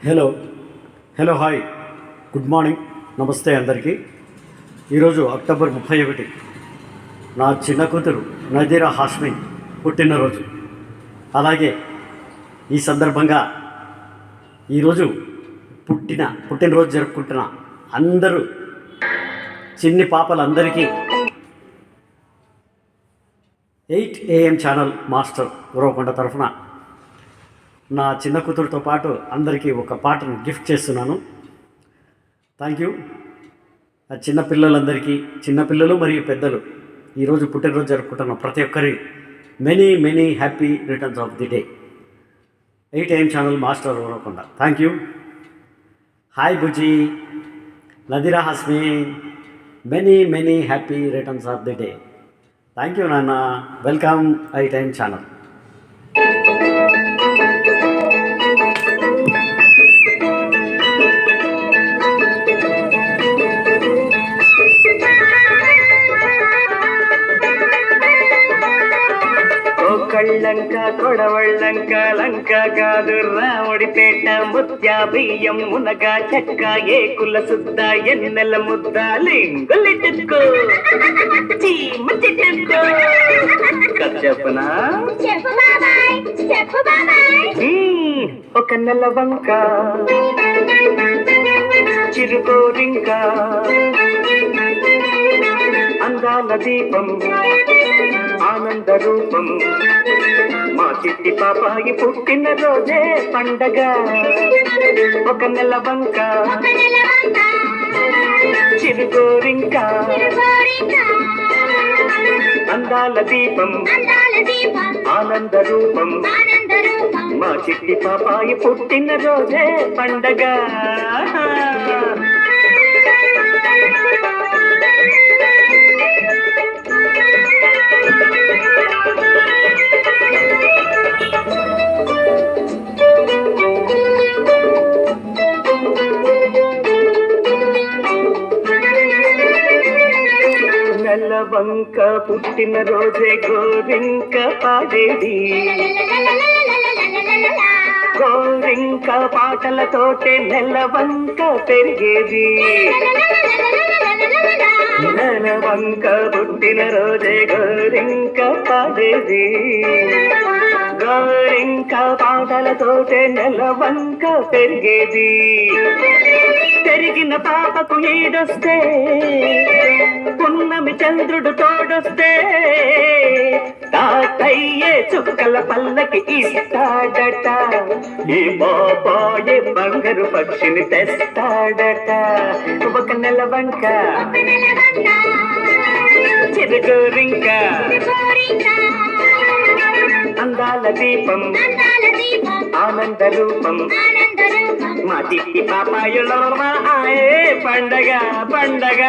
Hello hello hi good morning నమస్తే అందరికీ. ఈరోజు అక్టోబర్ 31 నా చిన్న కూతురు నదీరా హాష్మిన్ పుట్టినరోజు. అలాగే ఈ సందర్భంగా ఈరోజు పుట్టినరోజు జరుపుకుంటున్న అందరూ చిన్ని పాపలందరికీ 8 AM ఛానల్ మాస్టర్ ఉరవకొండ తరఫున నా చిన్న కూతురుతో పాటు అందరికీ ఒక పాటను గిఫ్ట్ చేస్తున్నాను. Thank you. ఆ చిన్నపిల్లలు మరియు పెద్దలు ఈరోజు పుట్టినరోజు జరుపుకుంటున్న ప్రతి ఒక్కరి many happy returns of the day. 8 AM channel master Uravakonda. Thank you. Hi Bujji, Nadira Hasmin, many happy returns of the day. Thank you నాన్న. Welcome 8 AM channel. కళ్ళంక కొడవళ్ళంక లంక కాదు రావుడిపేట ముత్యా బియ్యం మునగా చెక్క ఏకుల సుద్ద ఎన్నెల ముద్ద లింగులిట్టుకో చీమచిట్టుకో చెప్పనా ఒక నెల వంక చిరుకోరింక అందాల దీపం ఆనంద రూపం మా చిట్టి పాపాయి పుట్టిన రోజే పండగ. ఒక నెల వంక చిరుగోరింక అందాల దీపం ఆనంద రూపం మా చిట్టి పాపాయి పుట్టిన రోజే పండగ. నెలవంక పుట్టిన రోజే గోరింక పాడేది, గోరింక పాటలతోటే నెలవంక పెరిగేది. నెలవంక పుట్టిన రోజే గోరింక పాడేది, గోరింక పాటలతోటే నెలవంక పెరిగేది. పెరిగిన పాపకు ఈడొస్తే పున్నమి చంద్రుడు తోడొస్తే తాతయ్యే చుక్కల పల్లకి ఇస్తాడట. ఈ బాబాయే బంగారు పక్షిని తెస్తాడట. ఒక నెల వంక చిరుగోరింక అందాల దీపం ఆనంద రూపం మా చిట్టి పాపాయుల పండగ పండగ.